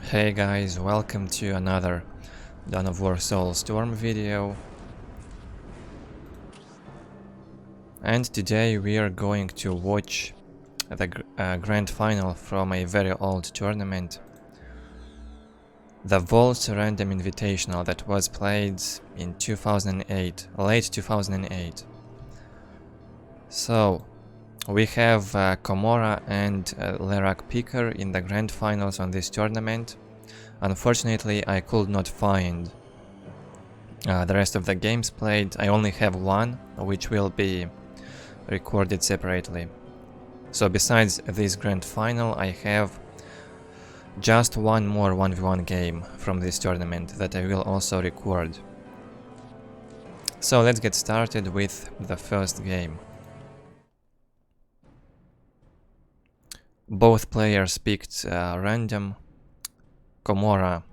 Hey guys, welcome to another Dawn of War Soulstorm video. And today we are going to watch the grand final from a very old tournament. The Vaul Random Invitational that was played in 2008, late 2008. So, we have KoMMoRaGH and LeRagpicker in the grand finals on this tournament. Unfortunately, I could not find the rest of the games played. I only have one, which will be recorded separately. So besides this grand final, I have just one more 1v1 game from this tournament that I will also record. So let's get started with the first game. Both players picked random. KoMMoRaGH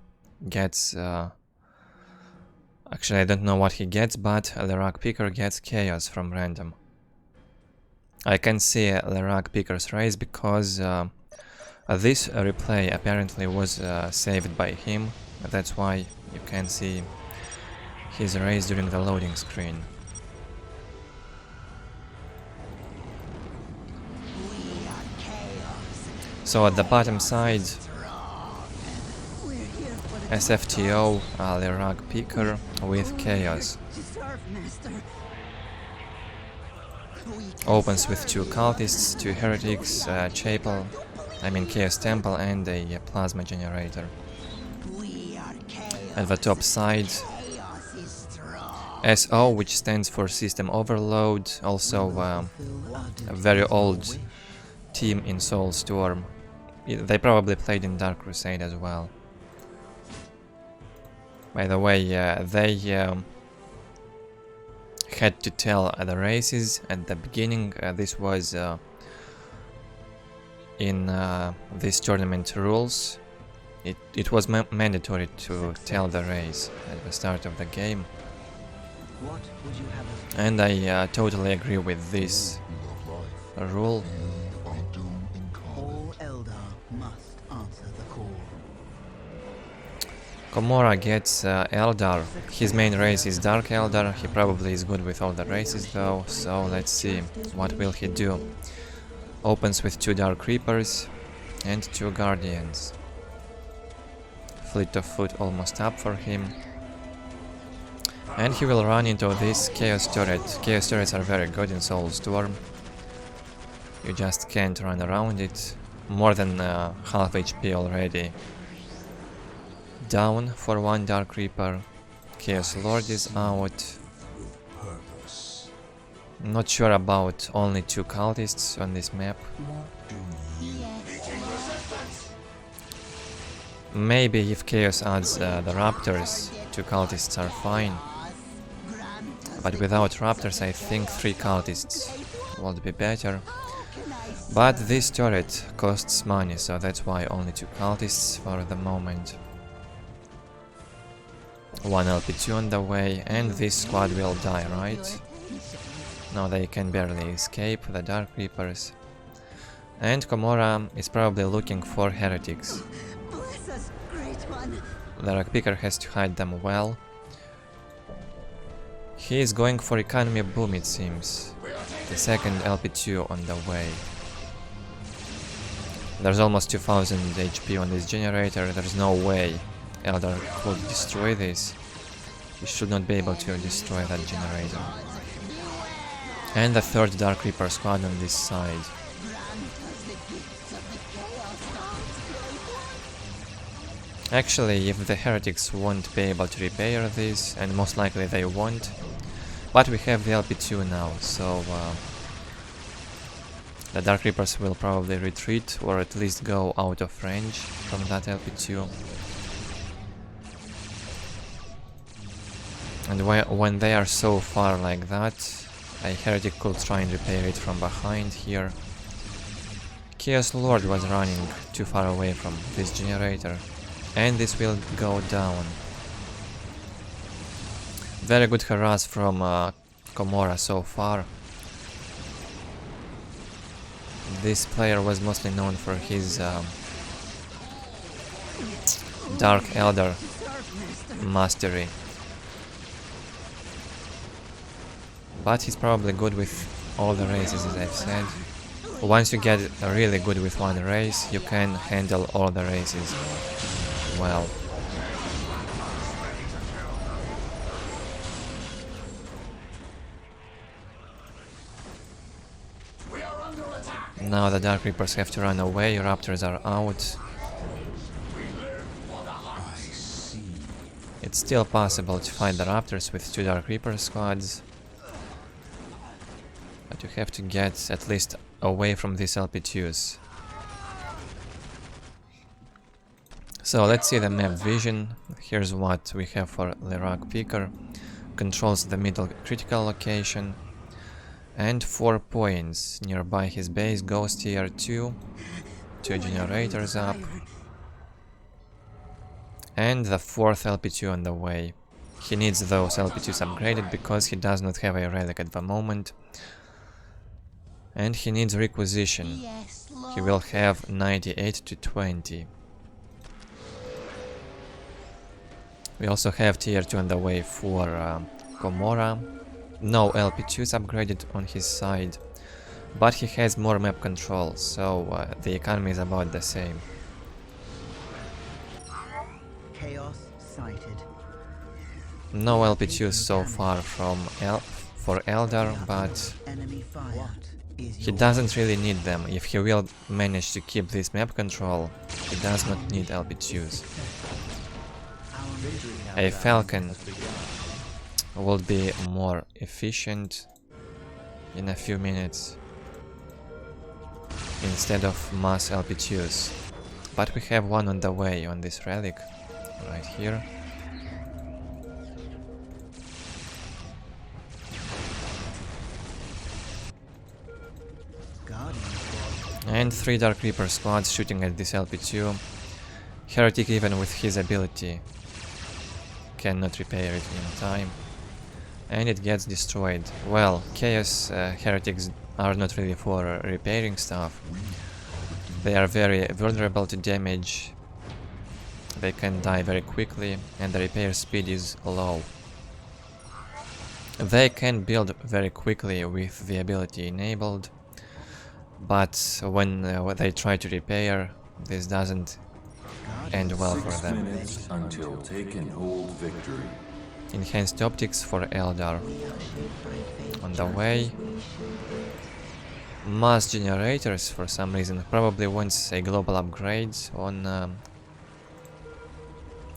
gets... actually, I don't know what he gets, but LeRagpicker gets Chaos from random. I can see LeRagpicker's race because this replay apparently was saved by him. That's why you can see his race during the loading screen. So at the bottom side, sfto, LeRagpicker with Chaos. Opens with 2 cultists, 2 heretics, chapel, Chaos Temple and a plasma generator. At the top side, SO, which stands for System Overload, also a very old team in Soulstorm. They probably played in Dark Crusade as well. By the way, they had to tell the races at the beginning. This was in this tournament rules. It was mandatory to tell the race at the start of the game. And I totally agree with this rule. All Eldar must answer the call. KoMMoRaGH gets Eldar. His main race is Dark Eldar. He probably is good with all the races though, so let's see what will he do. Opens with 2 Dark Reapers and 2 Guardians. Fleet of Foot almost up for him. And he will run into this Chaos Turret. Chaos Turrets are very good in Soulstorm. You just can't run around it. More than half HP already. Down for 1 Dark Reaper. Chaos Lord is out. Not sure about only 2 cultists on this map. Maybe if Chaos adds the Raptors, 2 cultists are fine. But without Raptors I think 3 cultists would be better. But this turret costs money, so that's why only 2 cultists for the moment. 1 LP2 on the way, and this squad will die, right? No, they can barely escape, the Dark Reapers. And KoMMoRaGH is probably looking for heretics. LeRagpicker has to hide them well. He is going for economy boom, it seems. The second LP2 on the way. There's almost 2000 HP on this generator, there's no way Eldar could destroy this. He should not be able to destroy that generator. And the third Dark Reaper squad on this side. Actually, if the heretics won't be able to repair this, and most likely they won't, but we have the LP2 now, so the Dark Reapers will probably retreat or at least go out of range from that LP2. And when they are so far like that, a heretic could try and repair it from behind here. Chaos Lord was running too far away from this generator, and this will go down. Very good harass from KoMMoRaGH so far. This player was mostly known for his Dark Eldar mastery. But he's probably good with all the races, as I've said. Once you get really good with one race, you can handle all the races well. Now the Dark Reapers have to run away, Raptors are out. It's still possible to fight the Raptors with 2 Dark Reaper squads. But you have to get at least away from these LP2s. So let's see the map vision. Here's what we have for LeRagpicker. Controls the middle critical location. And 4 points nearby his base, Ghost Tier 2. 2 generators up. And the 4th LP2 on the way. He needs those LP2s upgraded because he does not have a relic at the moment. And he needs requisition. He will have 98 to 20. We also have tier 2 on the way for KoMMoRaGH. No LP2s upgraded on his side, but he has more map control, so the economy is about the same. Chaos sighted. No LP2s so far from for Eldar, but Enemy fire. he doesn't really need them. If he will manage to keep this map control, he does not need LP2s. A Falcon will be more efficient in a few minutes instead of mass LP2s. But we have one on the way on this relic right here. And 3 Dark Reaper squads shooting at this LP2. Heretic, even with his ability, cannot repair it in time. And it gets destroyed. Well, Chaos Heretics are not really for repairing stuff. They are very vulnerable to damage. They can die very quickly, and the repair speed is low. They can build very quickly with the ability enabled, but when they try to repair, this doesn't end well for them. 6 minutes until take and hold victory. Enhanced optics for Eldar on the way. Mass generators for some reason probably wants a global upgrade on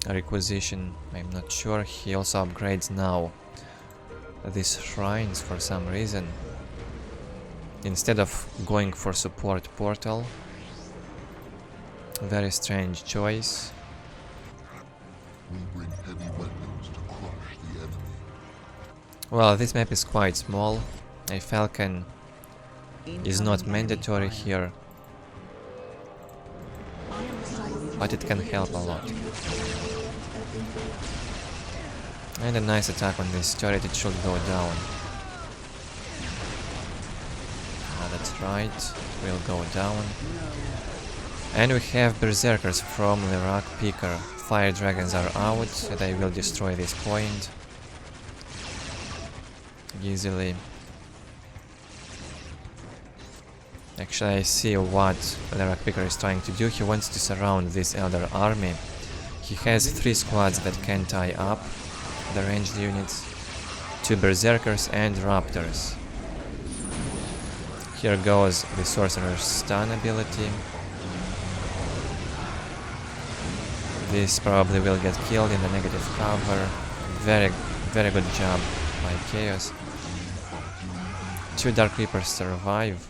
requisition. I'm not sure. He also upgrades now these shrines for some reason instead of going for support portal. Very strange choice. Will bring heavy weapons to crush the enemy. Well, this map is quite small. A Falcon is not mandatory here, but it can help a lot. And a nice attack on this turret, it should go down. That's right, it will go down. And we have Berserkers from LeRagpicker. Fire Dragons are out, they will destroy this point easily. Actually, I see what LeRagpicker is trying to do. He wants to surround this Eldar army. He has 3 squads that can tie up the ranged units, 2 Berserkers and Raptors. Here goes the Sorcerer's stun ability. This probably will get killed in the negative cover. Very good job by Chaos. 2 Dark Reapers survive.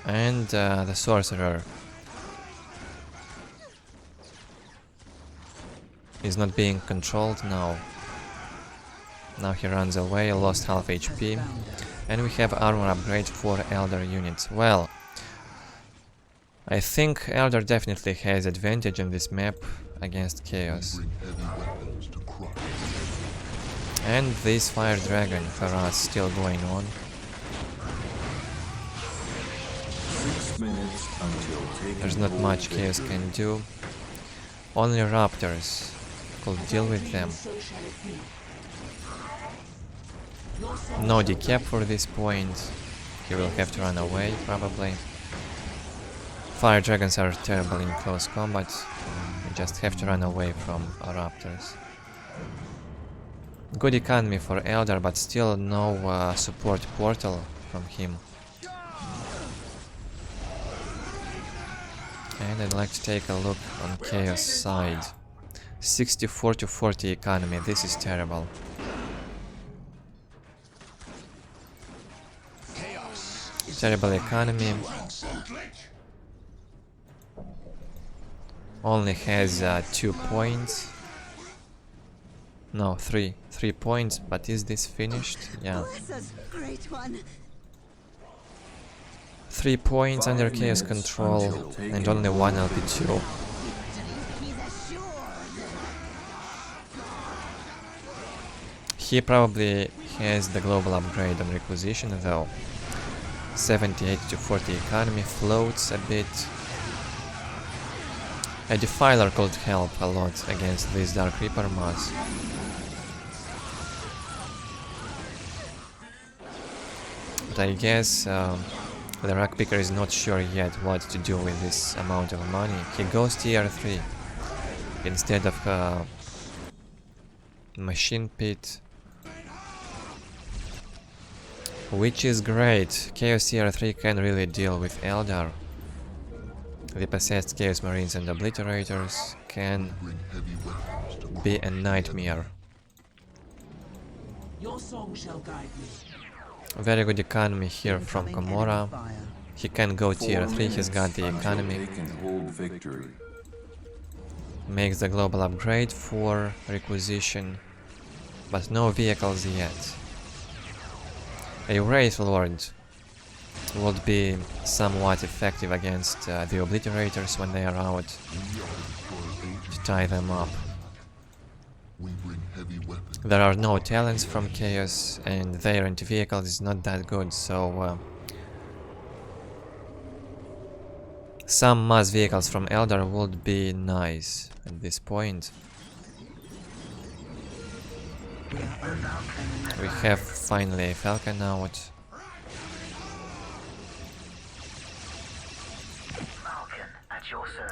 And the Sorcerer is not being controlled now. Now he runs away, lost half HP. And we have armor upgrade for Eldar units. Well, I think Eldar definitely has advantage on this map against Chaos. And this Fire Dragon harass still going on. minutes until taking There's not hold much victory. Chaos can do. Only Raptors could deal with them. No decap for this point. He will have to run away, probably. Fire Dragons are terrible in close combat. You just have to run away from Raptors. Good economy for Eldar, but still no support portal from him. And I'd like to take a look on Chaos side. 64 to 40 economy, this is terrible. Terrible economy. Only has 2 points. No, 3 points, but is this finished? Yeah. Great one. 3 points under Chaos control and only 1 LP2. He probably has the global upgrade on requisition though. 78 to 40 economy, floats a bit. A Defiler could help a lot against this Dark Reaper mass. But I guess LeRagpicker is not sure yet what to do with this amount of money. He goes tier 3 instead of Machine Pit, which is great. Chaos tier 3 can really deal with Eldar. The possessed Chaos Marines and Obliterators can be a nightmare. Your song shall guide me. Very good economy here from KoMMoRaGH. He can go tier 3, he's got the economy. Taken hold victory. Makes the global upgrade for requisition, but no vehicles yet. A Wraith Lord would be somewhat effective against the Obliterators when they are out, to tie them up. There are no talents from Chaos, and their anti-vehicle is not that good, so some mass vehicles from Eldar would be nice at this point. We have finally a Falcon out.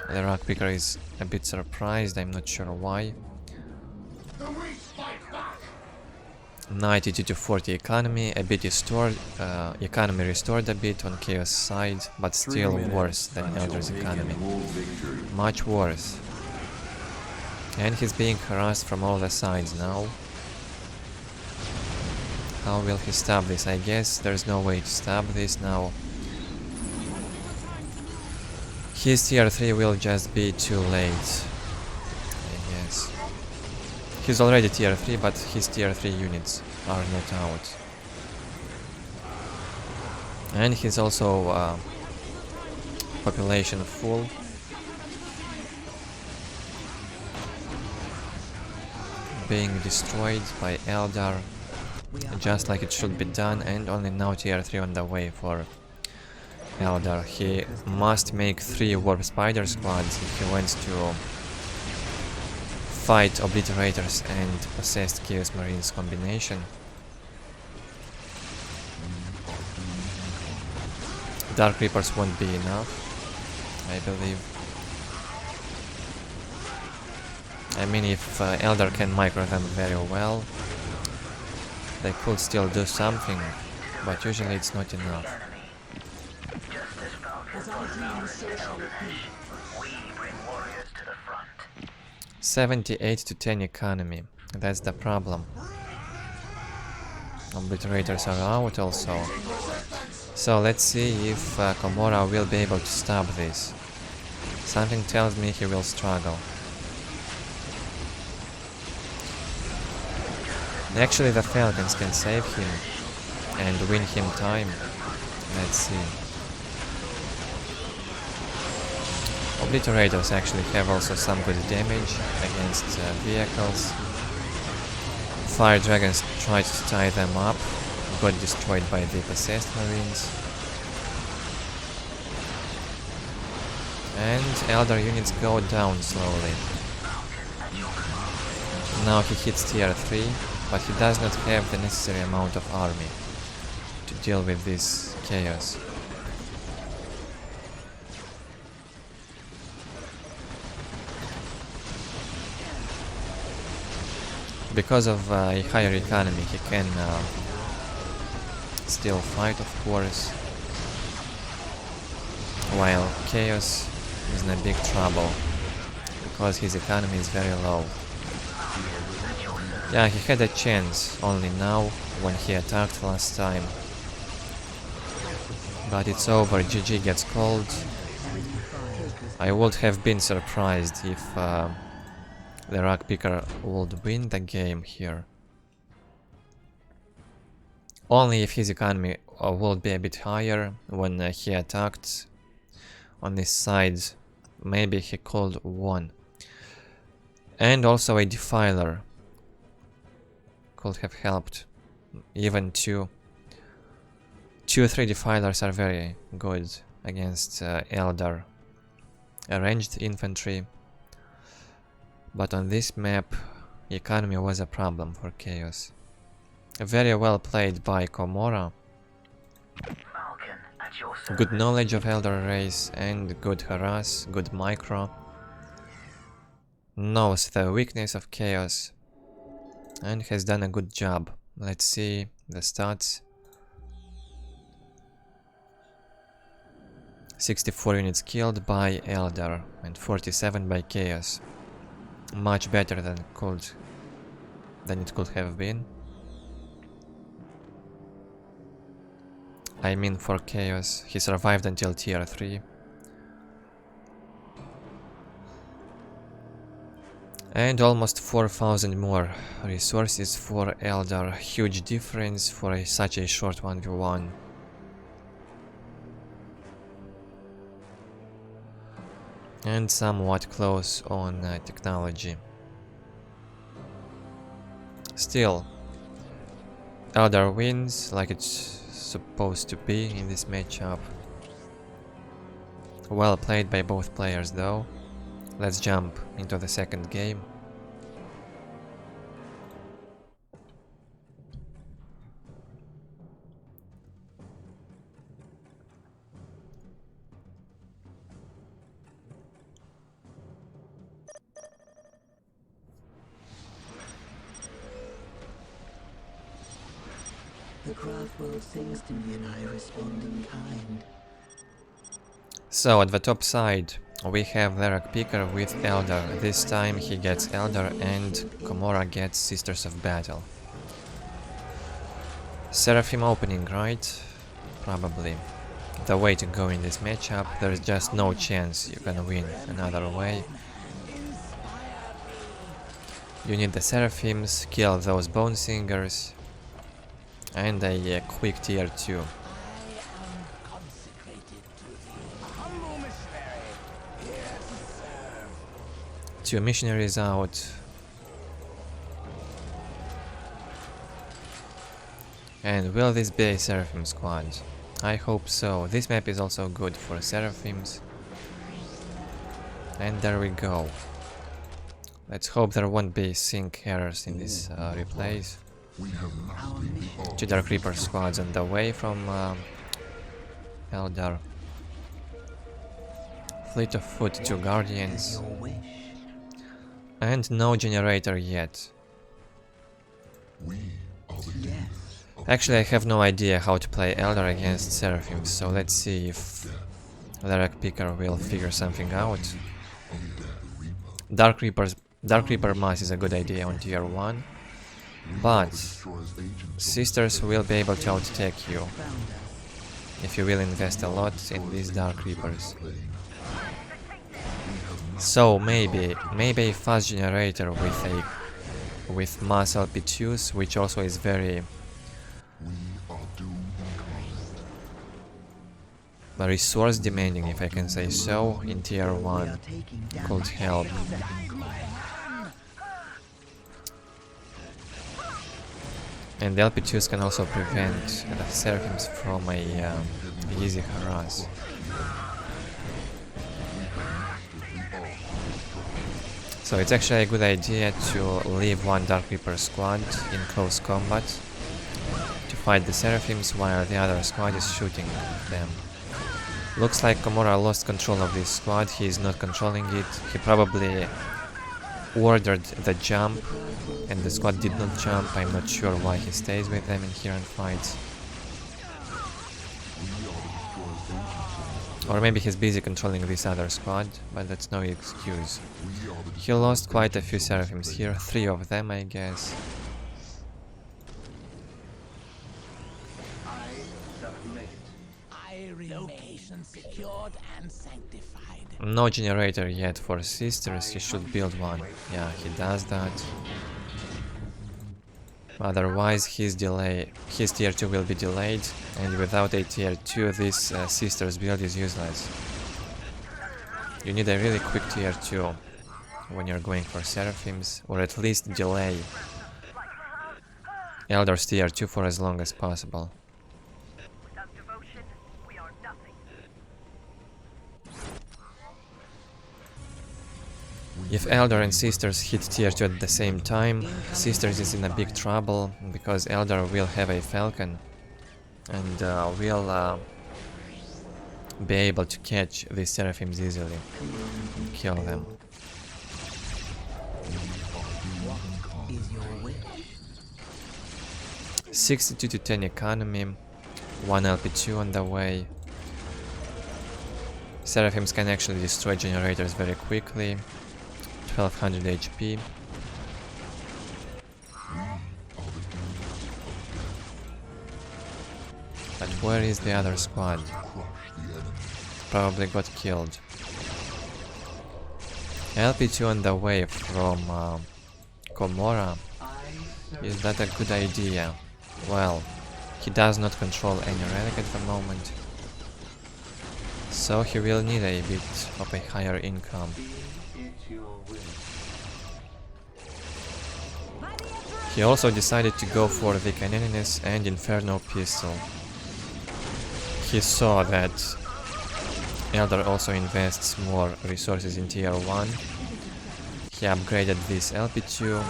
LeRagpicker is a bit surprised, I'm not sure why. 92 to 40 economy, a bit restored, economy restored a bit on Chaos side, but still worse than Eldar's economy. Much worse. And he's being harassed from all the sides now. How will he stop this? I guess there's no way to stop this now. His tier 3 will just be too late, I guess. He's already tier 3, but his tier 3 units are not out. And he's also population full. Being destroyed by Eldar, just like it should be done, and only now tier 3 on the way for Eldar. He must make 3 Warp Spider squads if he wants to fight Obliterators and possessed Chaos Marines combination. Dark Reapers won't be enough, I believe. I mean, if Eldar can micro them very well, they could still do something, but usually it's not enough. As our dreams so shall it be. 78 to 10 economy, that's the problem. Obliterators are out also. So let's see if KoMMoRaGH will be able to stop this. Something tells me he will struggle. Actually, the Falcons can save him and win him time. Let's see. Obliterators actually have also some good damage against vehicles. Fire Dragons tried to tie them up, got destroyed by the possessed Marines. And Eldar units go down slowly. Now he hits tier 3, but he does not have the necessary amount of army to deal with this chaos. Because of a higher economy, he can still fight, of course, while Chaos is in a big trouble because his economy is very low. Yeah, he had a chance only now when he attacked last time, but it's over. GG gets called. I would have been surprised if LeRagpicker would win the game here. Only if his economy would be a bit higher when he attacked on this side. Maybe he could won. And also a Defiler could have helped. Even 3 Defilers are very good against Eldar ranged infantry. But on this map, economy was a problem for Chaos. Very well played by KoMMoRaGH. Good knowledge of Eldar race and good harass, good micro. Knows the weakness of Chaos and has done a good job. Let's see the stats. 64 units killed by Eldar and 47 by Chaos. Much better than it could have been. I mean for Chaos, he survived until tier 3. And almost 4,000 more resources for Eldar. Huge difference for such a short 1v1. And somewhat close on technology. Still, Eldar wins like it's supposed to be in this matchup. Well played by both players though. Let's jump into the second game. The craft world sings to me and I respond in kind. So at the top side we have LeRagpicker with Eldar. This time he gets Eldar and KoMMoRaGH gets Sisters of Battle. Seraphim opening, right? Probably the way to go in this matchup. There's just no chance you can win another way. You need the Seraphims, kill those Bone Singers, and a quick tier 2. Two missionaries out. And will this be a Seraphim squad? I hope so. This map is also good for Seraphims. And there we go. Let's hope there won't be sync errors in this replays. Two Dark Reaper squads on the way from Eldar. Fleet of foot, 2 Guardians. And no generator yet. Actually, I have no idea how to play Eldar against Seraphim, so let's see if LeRagpicker will figure something out. Dark Reaper mass is a good idea on tier 1, but Sisters will be able to outtake you if you will invest a lot in these Dark Reapers. So maybe a fast generator with mass LP2s, which also is very resource demanding, if I can say so, in tier 1 could help. And the LP2s can also prevent the Seraphims from a easy harass. So it's actually a good idea to leave one Dark Reaper squad in close combat to fight the Seraphims while the other squad is shooting them. Looks like KoMMoRaGH lost control of this squad, he is not controlling it, he probably ordered the jump and the squad did not jump. I'm not sure why he stays with them in here and fights. Or maybe he's busy controlling this other squad, but that's no excuse. He lost quite a few Seraphims here, 3 of them I guess. Location secured and sanctified. No generator yet for sisters, he should build one. Yeah, he does that. Otherwise his tier 2 will be delayed, and without a tier 2 this sisters build is useless. You need a really quick tier 2 when you're going for Seraphims, or at least delay Eldar's tier 2 for as long as possible. If Eldar and Sisters hit tier 2 at the same time, Sisters is in a big trouble, because Eldar will have a Falcon and will be able to catch these Seraphims easily and kill them. Is your wish? 62 to 10 economy, 1 LP2 on the way. Seraphims can actually destroy generators very quickly. 1200 HP. But where is the other squad? Probably got killed. LP2 on the way from KoMMoRaGH. Is that a good idea? Well, he does not control any relic at the moment, so he will need a bit of a higher income. He also decided to go for the Canoninus and Inferno pistol. He saw that Eldar also invests more resources in tier 1. He upgraded this LP2,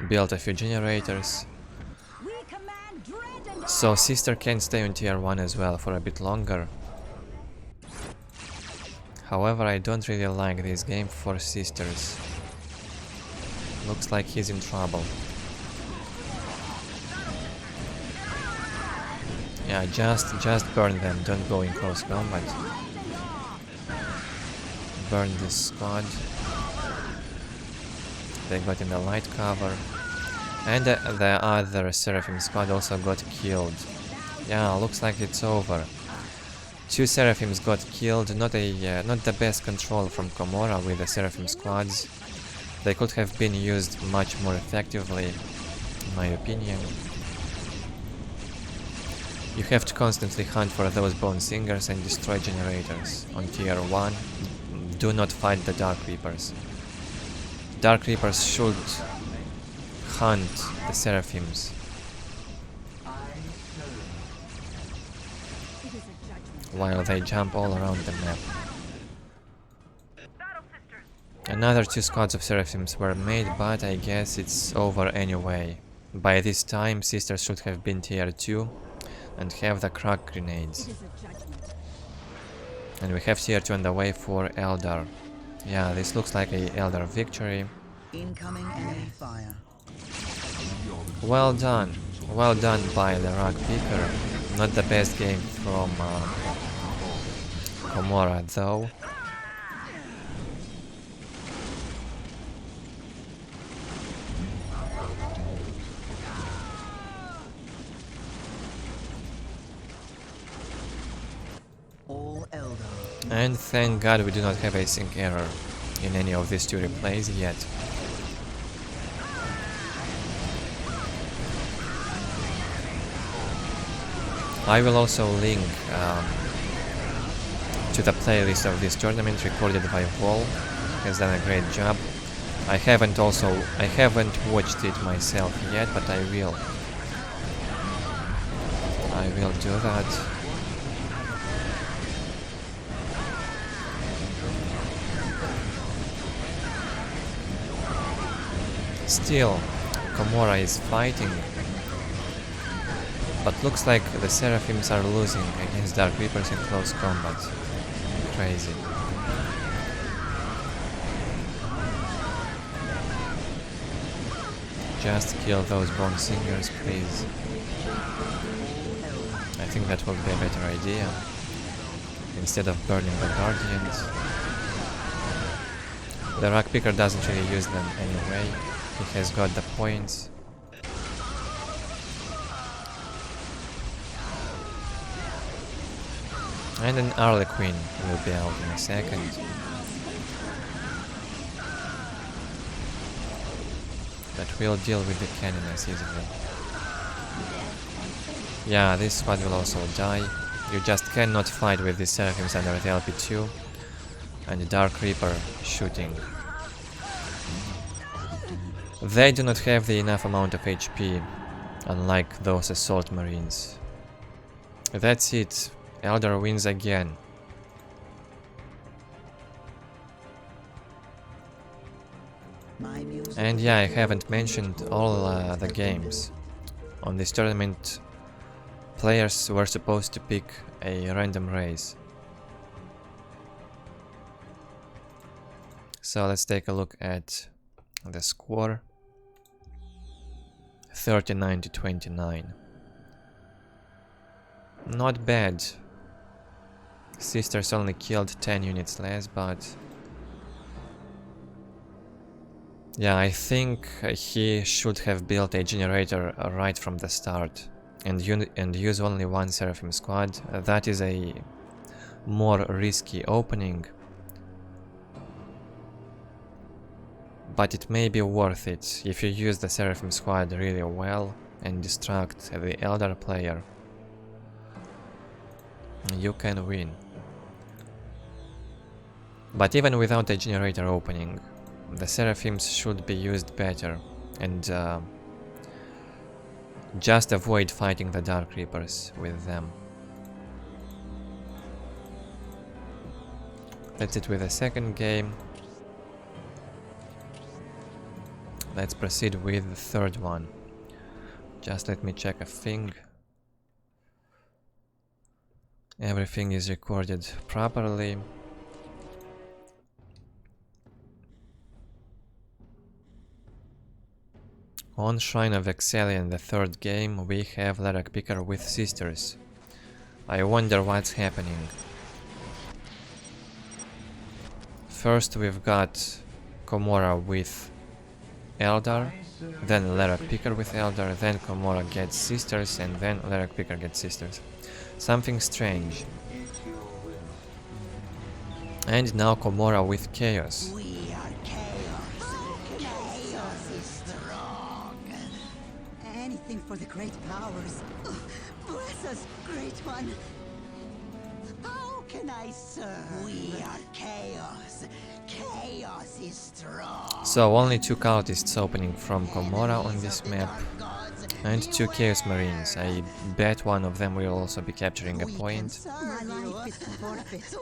built a few generators, so Sister can stay on tier 1 as well for a bit longer. However, I don't really like this game for Sisters. Looks like he's in trouble. Yeah, just burn them, don't go in close combat. Burn this squad. They got in the light cover. And the other Seraphim squad also got killed. Yeah, looks like it's over. 2 Seraphims got killed, not the best control from KoMMoRaGH with the Seraphim squads. They could have been used much more effectively, in my opinion. You have to constantly hunt for those Bone Singers and destroy generators. On tier 1, do not fight the Dark Reapers. Dark Reapers should hunt the Seraphims. While they jump all around the map. Another 2 squads of Seraphims were made, but I guess it's over anyway. By this time, Sisters should have been tier 2 and have the crack grenades. And we have tier 2 on the way for Eldar. Yeah, this looks like a Eldar victory. Incoming enemy fire. Well done by LeRagpicker. Not the best game from KoMMoRaGH though. All Eldar. And thank God we do not have a sync error in any of these 2 replays yet. I will also link to the playlist of this tournament recorded by Vaul. Has done a great job. I haven't watched it myself yet, but I will. I will do that. Still, KoMMoRaGH is fighting, but looks like the Seraphims are losing against Dark Reapers in close combat. Crazy. Just kill those Bone Singers, please. I think that would be a better idea, instead of burning the Guardians. LeRagpicker doesn't really use them anyway, he has got the points. And an Harlequin will be out in a second. But we'll deal with the cannoners easily. Yeah, this squad will also die. You just cannot fight with the Seraphims under the LP2 and the Dark Reaper shooting. They do not have the enough amount of HP, unlike those Assault Marines. That's it. Eldar wins again. And yeah, I haven't mentioned all the games. On this tournament, players were supposed to pick a random race. So let's take a look at the score. 39 to 29. Not bad. Sisters only killed 10 units less, but yeah, I think he should have built a generator right from the start and use only one Seraphim squad. That is a more risky opening, but it may be worth it if you use the Seraphim squad really well and distract the Eldar player. You can win. But even without a generator opening, the Seraphims should be used better, and just avoid fighting the Dark Reapers with them. That's it with the second game. Let's proceed with the third one. Just let me check a thing. Everything is recorded properly. On Shrine of Excellion, the third game, we have LeRagpicker with Sisters. I wonder what's happening. First we've got KoMMoRaGH with Eldar, then LeRagpicker with Eldar, then KoMMoRaGH gets Sisters, and then LeRagpicker gets Sisters. Something strange. And now KoMMoRaGH with Chaos. We are chaos. Chaos is strong. Anything for the great powers. Bless us, great one. How can I serve? We are chaos. Chaos is strong. So only 2 cultists opening from KoMMoRaGH on this map, and 2 Chaos Marines. I bet one of them will also be capturing a point. My life is forfeit.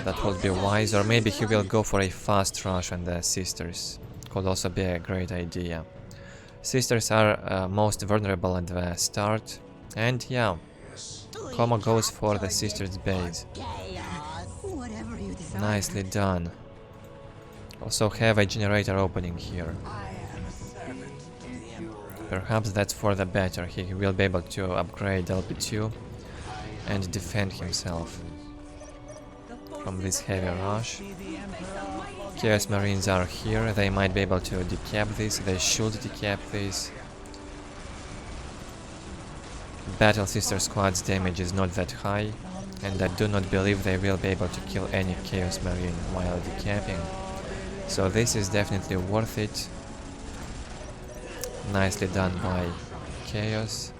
That would be wise, or maybe he will go for a fast rush on the Sisters. Could also be a great idea. Sisters are most vulnerable at the start, and yeah, KoMMoRaGH goes for the Sisters base. Whatever you desire. Nicely done. Also have a generator opening here. Perhaps that's for the better. He will be able to upgrade LP2 and defend himself from this heavy rush. Chaos Marines are here. They might be able to decap this. They should decap this. Battle Sister Squad's damage is not that high, and I do not believe they will be able to kill any Chaos Marine while decapping. So this is definitely worth it. Nicely done by Chaos.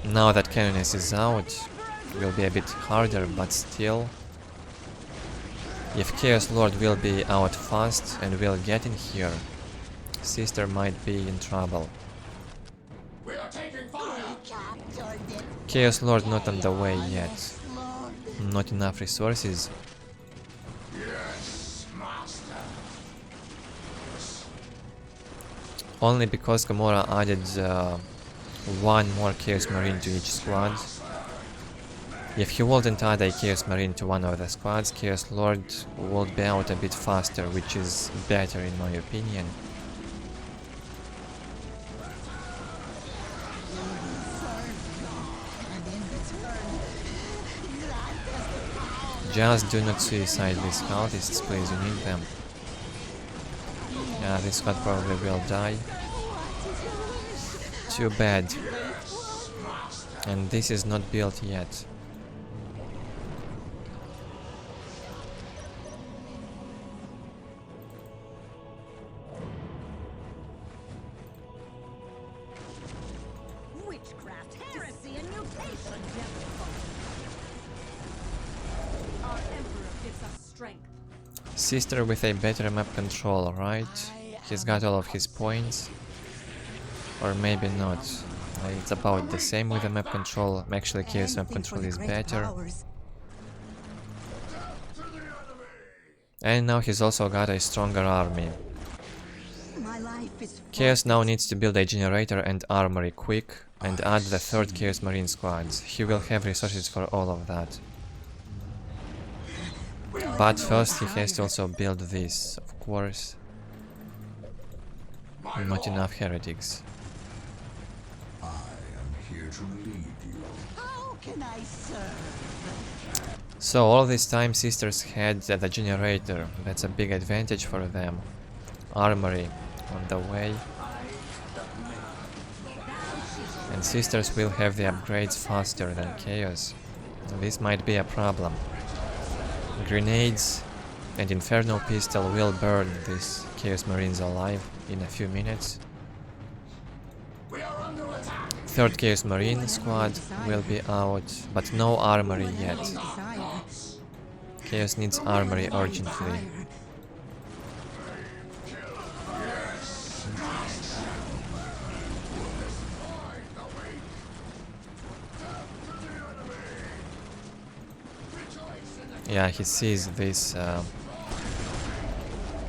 Now that Canoness is out, it will be a bit harder, but still. If Chaos Lord will be out fast and will get in here, Sister might be in trouble. Chaos Lord not on the way yet. Not enough resources. only because KoMMoRaGH added one more Chaos Marine to each squad. If he wouldn't add a Chaos Marine to one of the squads, Chaos Lord would be out a bit faster, which is better in my opinion. Just do not suicide these cultists, please, you need them. Yeah, this squad probably will die. Too bad. And this is not built yet. Witchcraft, heresy, and mutation. Our emperor gives us strength. Sister with a better map control, right? He's got all of his points. Or maybe not. It's about the same with the map control. Actually, Chaos map control is better. And now he's also got a stronger army. Chaos now needs to build a generator and armory quick and add the third Chaos Marine squads. He will have resources for all of that. But first he has to also build this, of course. Not enough heretics. I am here to lead you. How can I serve? So all this time sisters had the generator. That's a big advantage for them. Armory on the way. And sisters will have the upgrades faster than Chaos. This might be a problem. Grenades and Inferno Pistol will burn these Chaos Marines alive in a few minutes. Third Chaos Marine squad will be out, but no armory yet. Chaos needs armory urgently. Yeah, he sees this,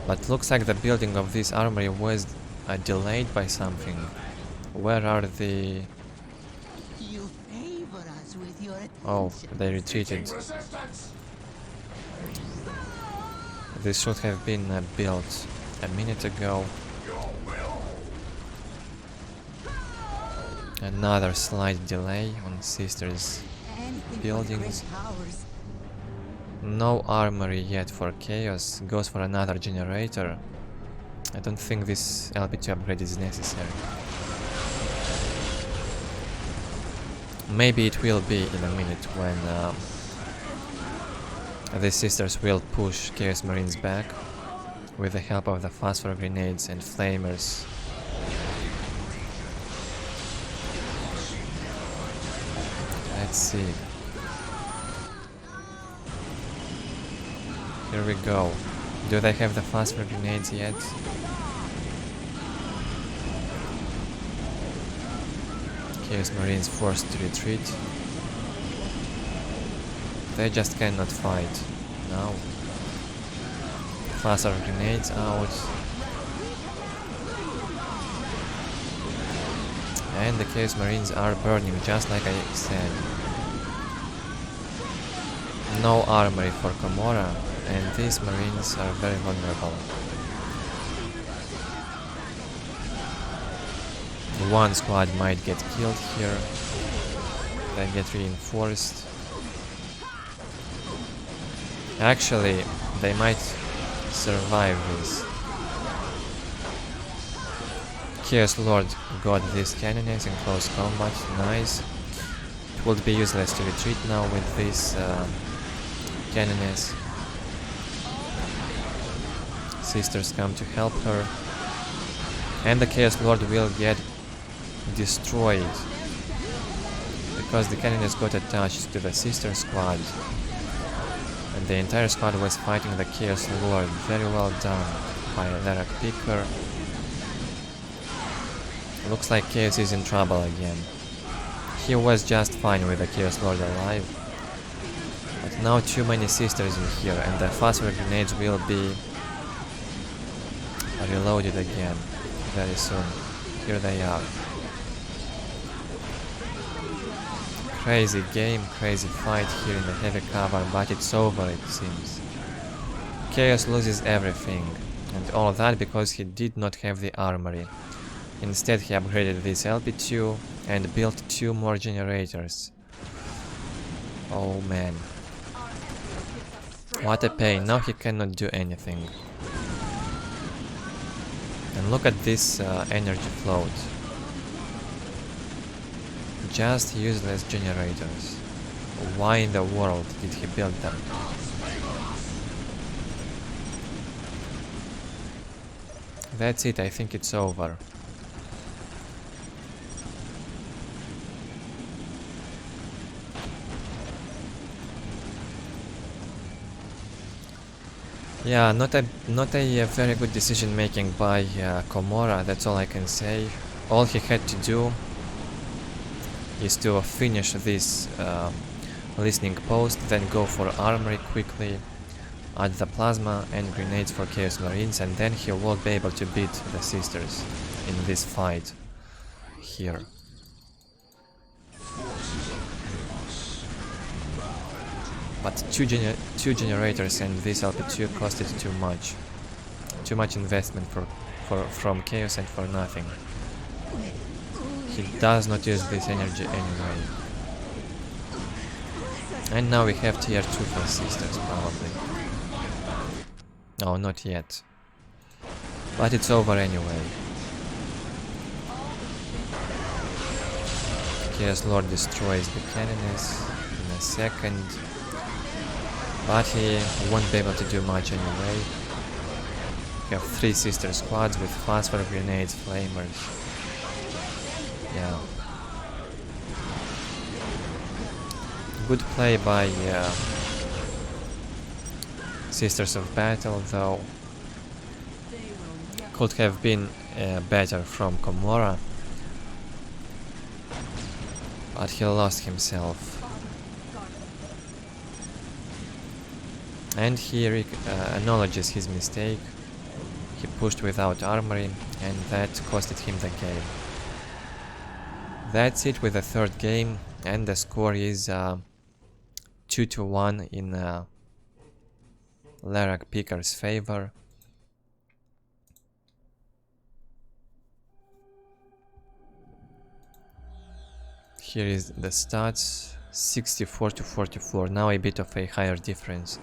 but looks like the building of this armory was delayed by something. Where are the... You favor us with your Oh, attention. they retreated. This should have been built a minute ago. Another slight delay on sisters' buildings. No armory yet for Chaos. Goes for another generator. I don't think this LP2 upgrade is necessary. Maybe it will be in a minute when the sisters will push Chaos Marines back with the help of the phosphor grenades and flamers. Let's see. Here we go. Do they have the phosphor grenades yet? Chaos Marines forced to retreat. They just cannot fight now. Phosphor grenades out. And the Chaos Marines are burning just like I said. No armory for KoMMoRaGH, and these Marines are very vulnerable. One squad might get killed here, they get reinforced. Actually, they might survive this. Chaos Lord got these cannons in close combat, nice. It would be useless to retreat now with these cannons. Sisters come to help her. And the Chaos Lord will get destroyed because the cannons got attached to the sister squad. And the entire squad was fighting the Chaos Lord. Very well done by LeRagpicker. Looks like Chaos is in trouble again. He was just fine with the Chaos Lord alive. But now too many sisters in here, and the phosphor grenades will be reloaded again very soon. here they are. Crazy game, crazy fight here in the heavy cover, but it's over, it seems. Chaos loses everything, and all that because he did not have the armory. Instead he upgraded this LP2 and built 2 more generators. Oh man. What a pain, now he cannot do anything. And look at this energy float. Just useless generators. Why in the world did he build them? That's it, I think it's over. Yeah, not a very good decision making by KoMMoRaGH, that's all I can say. All he had to do is to finish this listening post, then go for armory quickly, add the plasma and grenades for Chaos Marines, and then he won't be able to beat the sisters in this fight here. But two generators and this LP2 costed too much. Too much investment from Chaos and for nothing. He does not use this energy anyway. And now we have tier 2 for sisters, probably. No, not yet. But it's over anyway. Chaos Lord destroys the cannons in a second. But he won't be able to do much anyway. We have 3 sister squads with phosphor grenades, flamers. Yeah. Good play by Sisters of Battle, though. Could have been better from KoMMoRaGH. But he lost himself. And he acknowledges his mistake. He pushed without armory, and that costed him the game. That's it with the third game, and the score is 2-1 in LeRagpicker's favor. Here is the stats, 64-44, now a bit of a higher difference.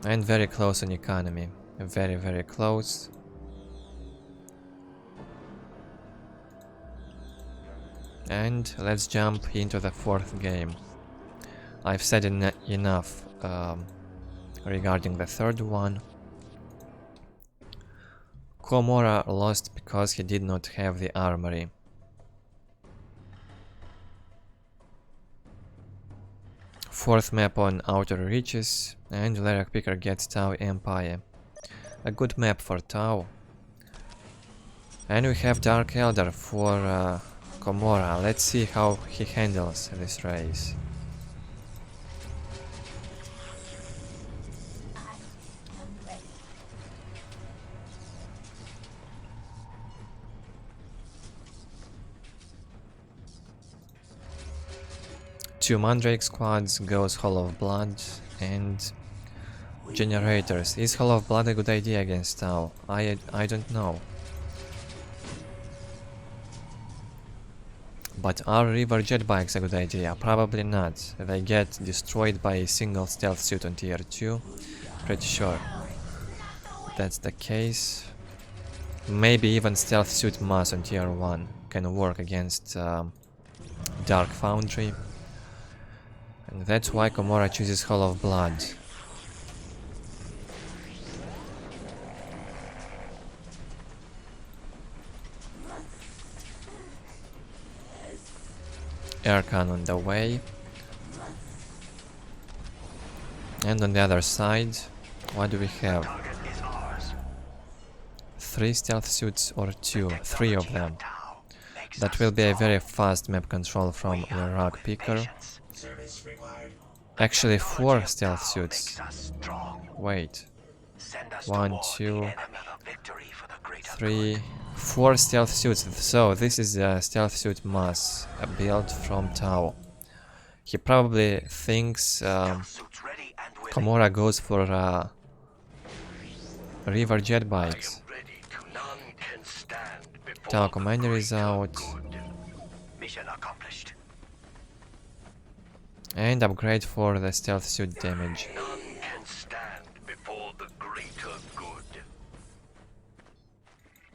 And very close on economy, very, very close. And let's jump into the fourth game. I've said enough regarding the third one. KoMMoRaGH lost because he did not have the armory. Fourth map on Outer Reaches, and LeRagpicker gets Tau Empire. A good map for Tau. And we have Dark Eldar for KoMMoRaGH. Let's see how he handles this race. Two Mandrake squads, goes Hall of Blood, and generators. Is Hall of Blood a good idea against Tau? I don't know. But are River Jetbikes a good idea? Probably not. They get destroyed by a single stealth suit on tier 2. Pretty sure that's the case. Maybe even stealth suit mass on tier 1 can work against Dark Foundry. And that's why KoMMoRaGH chooses Hall of Blood. Aircan on the way. And on the other side, what do we have? 3 stealth suits or 2? 3 of them. That will be a very fast map control from LeRagpicker. Actually 4 stealth suits. Wait. 1, 2, 4 stealth suits. So this is a stealth suit mass, a build from Tau. He probably thinks KoMMoRaGH goes for river jet bikes. Tau commander is out. Mission accomplished. And upgrade for the stealth suit damage. None can stand before the greater good.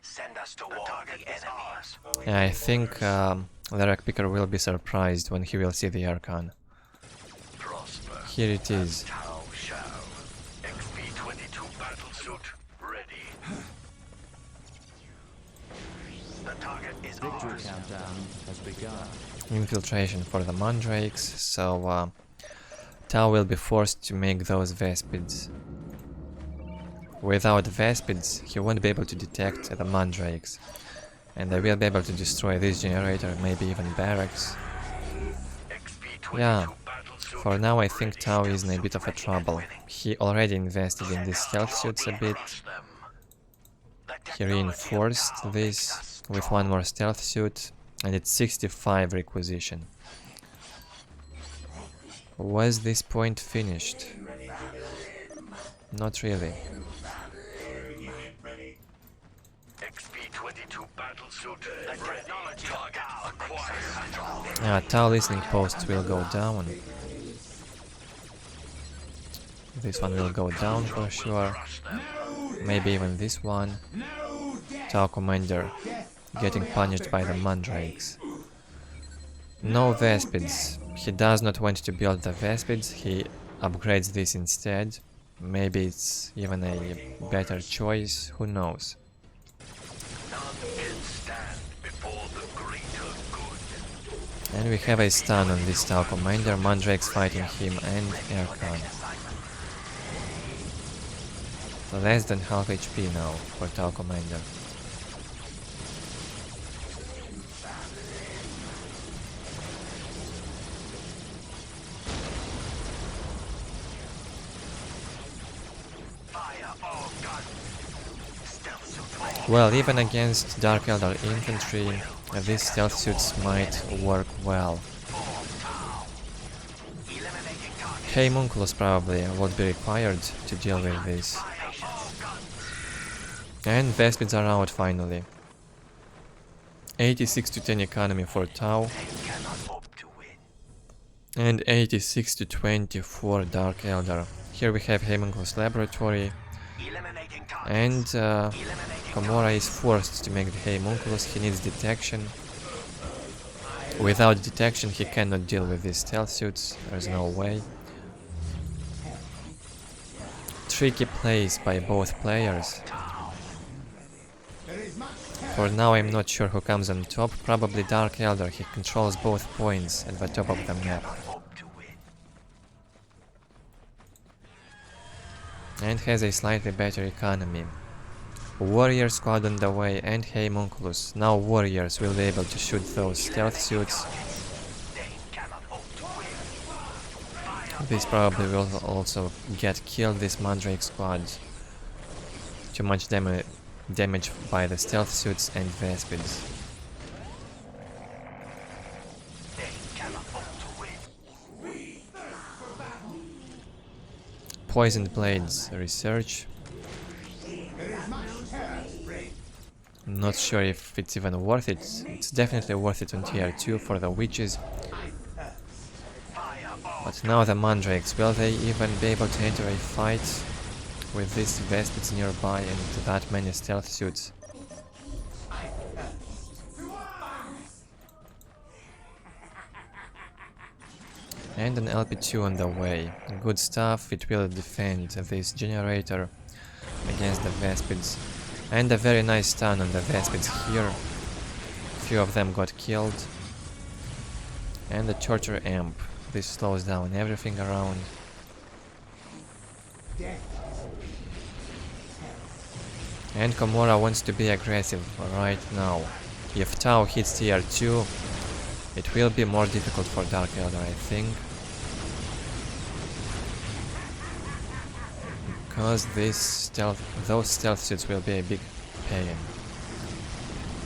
Send us to war the enemies. I think LeRagpicker will be surprised when he will see the Archon. Prosper. Here it is. Tau shall. XP-22 battlesuit ready. The target is Victory ours. countdown has begun. Infiltration for the Mandrakes, so Tau will be forced to make those Vespids. Without Vespids, he won't be able to detect the Mandrakes. And they will be able to destroy this generator, maybe even barracks. XP-22 Yeah, battlesuit for now I think ready. Tau is in a bit of a trouble. He already invested in these stealth suits a bit. Crush them. The He technology of reinforced Tau this makes us with strong. one more stealth suit, and it's 65 requisition. Was this point finished? Not really. XP-22 battlesuit ready. Target acquired. Tau listening posts will go down. This one will go down for sure. Crush them. Maybe even this one. Tau commander getting punished by the Mandrakes. No Vespids. He does not want to build the Vespids, he upgrades this instead. Maybe it's even a better choice, who knows. None can stand before the greater good. And we have a stun on this Tau commander, Mandrakes fighting him and Archon. Less than half HP now for Tau commander. Fire all guns. Stealth suit ready. Well, even against Dark Eldar infantry, these stealth suits might work well. Eliminating target. KoMMoRaGH probably would be required to deal with this. And Vespids are out finally. 86 to 10 economy for Tau, They cannot hope to win. and 86 to 20 for Dark Eldar. Here we have KoMMoRaGH's laboratory, Eliminating target. and Eliminating KoMMoRaGH is forced to make the KoMMoRaGH. He needs detection. Without detection he cannot deal with these stealth suits, there's no way. Tricky plays by both players. For now I'm not sure who comes on top, probably Dark Eldar, he controls both points at the top of the map. hope to win. And has a slightly better economy. Warrior squad on the way and KoMMoRaGH. Now warriors will be able to shoot those stealth suits. They cannot hope to win. This probably will also get killed, this Mandrake squad. Too much damage by the stealth suits and Vespids. They cannot hope to win. Poisoned Blades research. Not sure if it's even worth it. It's definitely worth it on tier 2 for the witches. But now the Mandrakes, will they even be able to enter a fight with these Vespids nearby and that many stealth suits? And an LP2 on the way. Good stuff, it will defend this generator against the Vespids. And a very nice stun on the Vespids here. Few of them got killed. And the Torture Amp. This slows down everything around. And KoMMoRaGH wants to be aggressive right now. If Tau hits tier 2, it will be more difficult for Dark Eldar, I think. Because those stealth suits will be a big pain.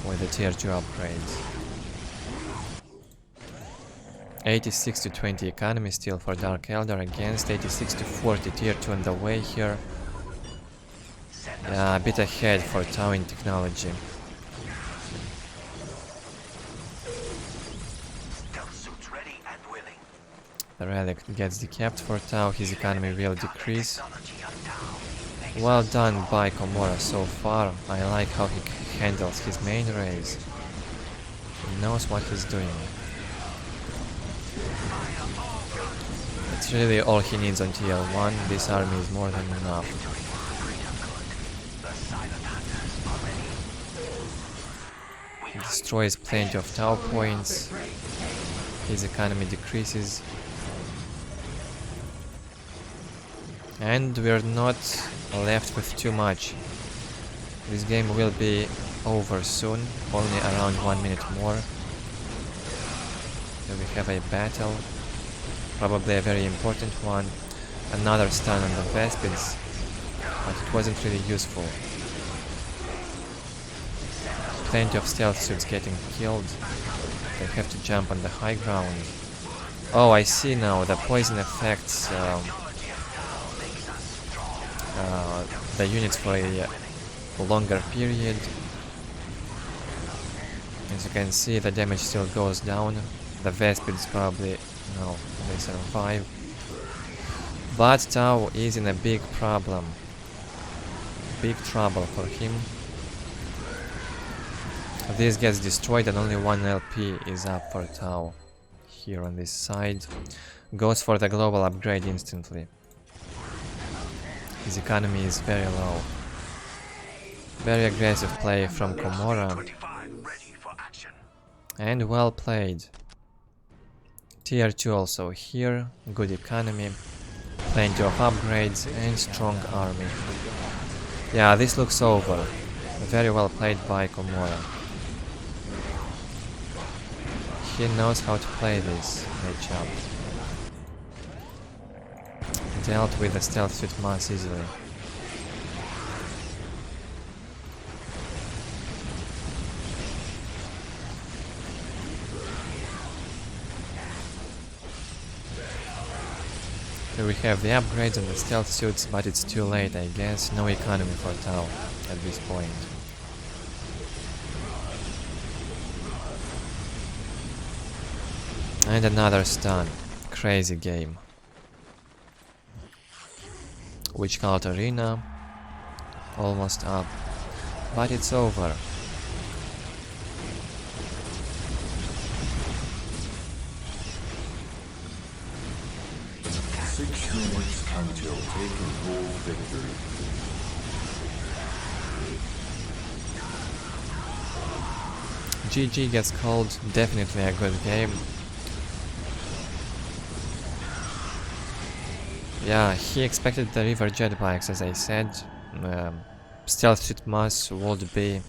with the tier 2 upgrades. 86 to 20 economy still for Dark Eldar against 86 to 40 tier 2 on the way here. Yeah, a bit ahead for Tau in technology. The relic gets decapped for Tau, his economy will decrease. Well done by KoMMoRaGH so far. I like how he handles his main raise. He knows what he's doing. It's really all he needs on TL1. This army is more than enough. He destroys plenty of Tau points. His economy decreases. And we're not left with too much. This game will be over soon, only around 1 minute more. So we have a battle, probably a very important one. Another stun on the Vespids, but it wasn't really useful. Plenty of stealth suits getting killed. They have to jump on the high ground. Oh, I see now, the poison affects the units for a longer period. As you can see, the damage still goes down. The Vespids probably, no, they survive. But Tau is in a big problem. Big trouble for him. This gets destroyed and only 1 LP is up for Tau. Here on this side. Goes for the global upgrade instantly. His economy is very low. Very aggressive play from KoMMoRaGH. And well played. Tier 2 also here. Good economy. Plenty of upgrades and strong army. Yeah, this looks over. Very well played by KoMMoRaGH. He knows how to play this matchup. Dealt with the stealth suit mass easily. Here we have the upgrades on the stealth suits, but it's too late, I guess. No economy for Tau at this point. And another stun. Crazy game. Witch Cult Arena. Almost up. But it's over. Six units until taking full victory. GG gets called. Definitely a good game. Yeah, he expected the river jetbikes, as I said. Stealth suit mass would be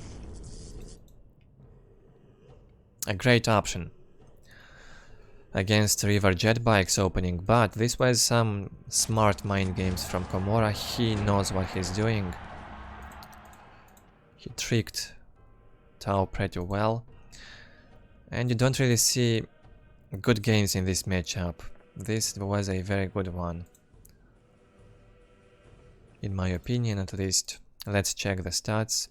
a great option against river jetbikes opening, but this was some smart mind games from KoMMoRaGH. He knows what he's doing. He tricked Tau pretty well, and you don't really see good games in this matchup. This was a very good one. In my opinion, at least. Let's check the stats.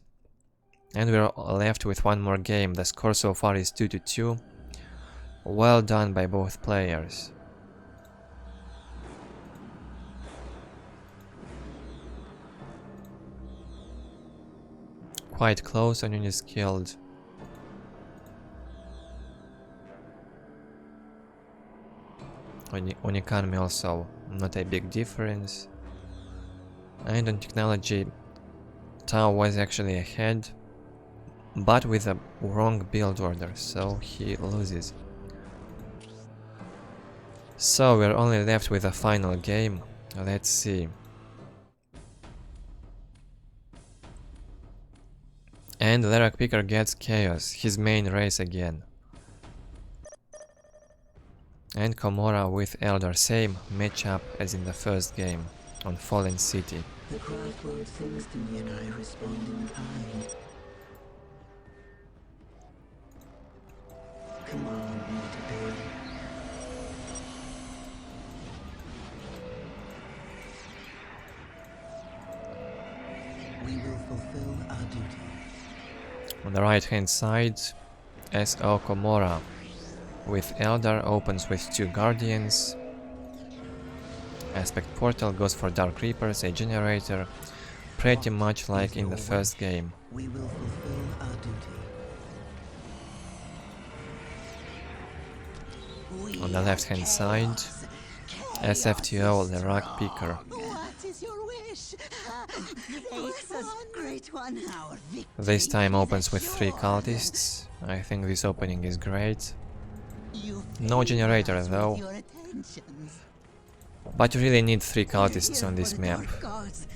And we're left with one more game. The score so far is 2-2. Well done by both players. Quite close on units killed. On economy also not a big difference. And on technology, Tau was actually ahead, but with a wrong build order, so he loses. So we're only left with a final game. Let's see. And LeRagpicker gets Chaos, his main race again. And KoMMoRaGH with Eldar, same matchup as in the first game on Fallen City. The craft world sings to me and I respond in kind. our duty. On the right hand side, SO KoMMoRaGH with Eldar opens with 2 Guardians. Aspect Portal goes for Dark Reapers, a generator, pretty much like in the first game. We will fulfill our duty. On the left hand side, sfto LeRagpicker. What is your wish? Bless us, great one. Our victory This time is opens with 3 assured. cultists. I think this opening is great. You No favor generator us with though. your attentions. But you really need 3 cultists Here on this for the map. dark gods.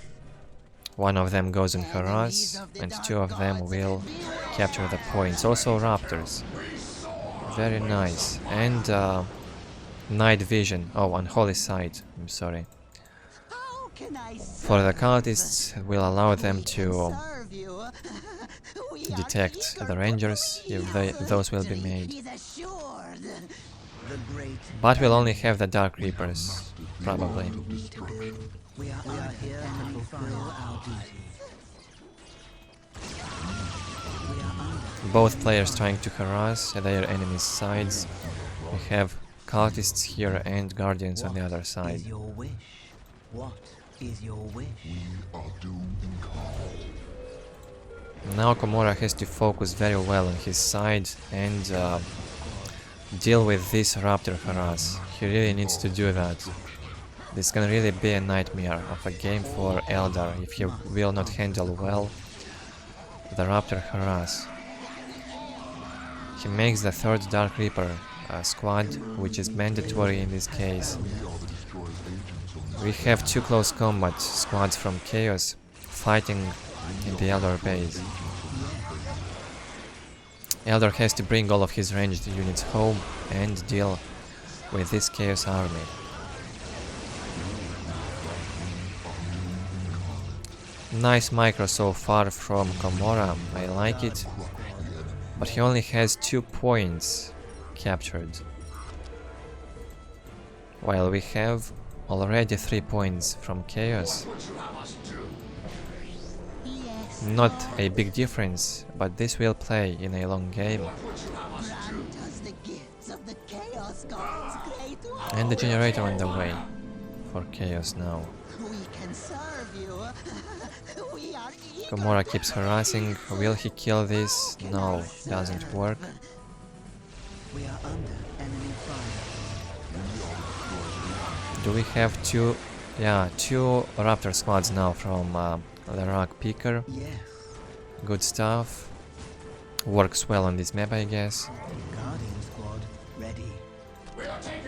One of them goes in harass, Enemies of the and dark 2 of them gods. will capture the points. Also raptors. Very nice. And night vision. Oh, unholy sight. I'm sorry. How can I For the serve? cultists, will allow them We can to serve you. We are detect eager the to rangers please. if those will be Victory made. is assured. The great But we'll only have the dark reapers, probably. we are here to fulfill our duty. We are under Both players trying to harass their enemies' sides. We have cultists here and guardians on the other is side. your wish? What is your wish? We are doomed and called. Now KoMMoRaGH has to focus very well on his side and deal with this raptor harass. He really needs to do that. This can really be a nightmare of a game for Eldar if he will not handle well the raptor harass. He makes the 3rd Dark Reaper squad, which is mandatory in this case. We have 2 close combat squads from Chaos fighting in the Eldar base. Eldar has to bring all of his ranged units home and deal with this Chaos army. Nice micro so far from KoMMoRaGH, I like it, but he only has 2 points captured, while we have already 3 points from Chaos. Yes, Not a big difference, but this will play in a long game. grant us the gifts of the Chaos Gods, great one. And the generator on the way for Chaos now. We can serve you. We are eager. KoMMoRaGH keeps harassing. Will he kill this? No, doesn't work. We are under enemy fire. Do we have 2? Yeah, 2 raptor squads now from LeRagpicker. Yes, Good stuff. Works well on this map, I guess. Guardian squad ready.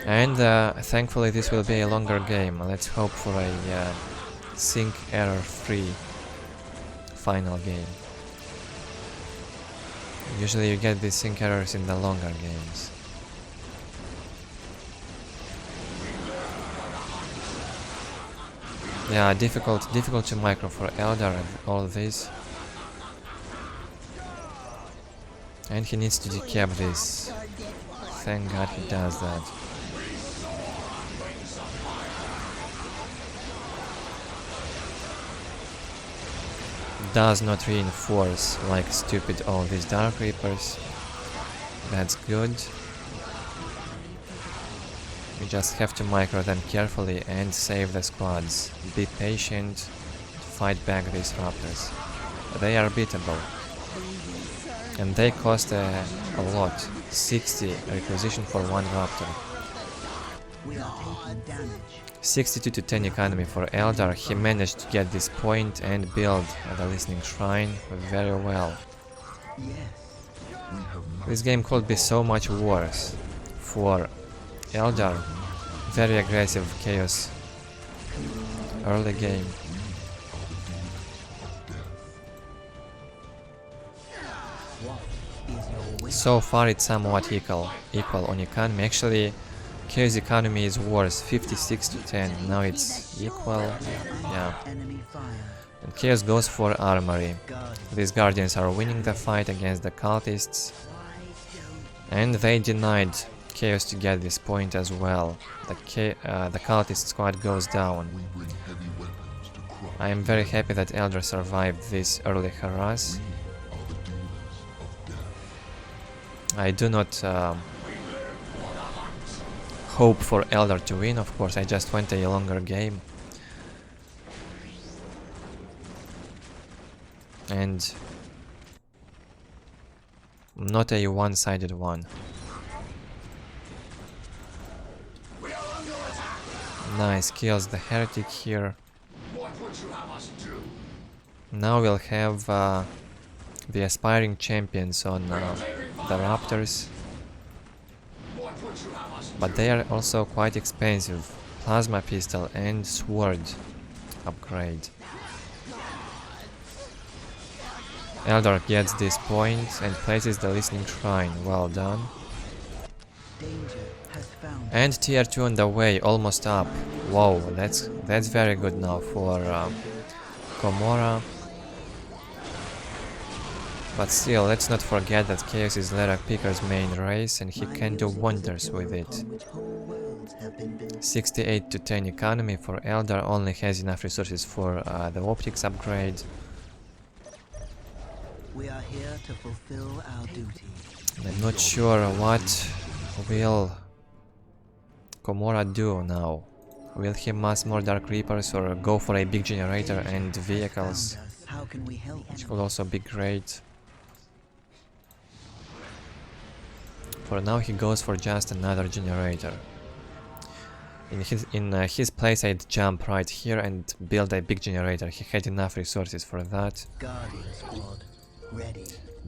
And thankfully this will be a longer game. Let's hope for a sync error-free final game. Usually you get these sync errors in the longer games. Yeah, difficult to micro for Eldar and all this. And he needs to decap this. Thank God he does that. Does not reinforce like stupid all these Dark Reapers. That's good. We just have to micro them carefully and save the squads. Be patient to fight back these raptors. They are beatable. And they cost a lot. 60 requisition for 1 raptor. We are taking damage. 62 to 10 economy for Eldar. He managed to get this point and build the Listening Shrine very well. Yes, This game could be so much worse for Eldar. Very aggressive Chaos early game. what is your wish? So far it's somewhat equal on economy. Actually, Chaos economy is worse, 56 to 10. Now it's equal. Yeah. Enemy fire. And Chaos goes for Armory. Guard. These Guardians are winning the fight against the cultists. And they denied Chaos to get this point as well. The cultist squad goes down. We bring heavy weapons to crush I am very happy that Eldar survived this early harass. I do not hope for Eldar to win, of course, I just want a longer game. And not a one-sided one. Nice, kills the heretic here. Now we'll have the aspiring champions on the Raptors. But they are also quite expensive. Plasma pistol and sword upgrade. Eldar gets this point and places the listening shrine. Well done. And tier 2 on the way, almost up. Whoa, that's very good now for KoMMoRaGH. But still, let's not forget that Chaos is LeRagpicker's main race and he can do wonders with it. 68 to 10 economy for Eldar, only has enough resources for the optics upgrade. We are here to fulfill our duty. I'm not sure what will KoMMoRaGH do now. Will he mass more Dark Reapers or go for a big generator and vehicles? How can we help? Which could also be great. For now he goes for just another generator. In his place I'd jump right here and build a big generator. He had enough resources for that. Guardian squad, ready.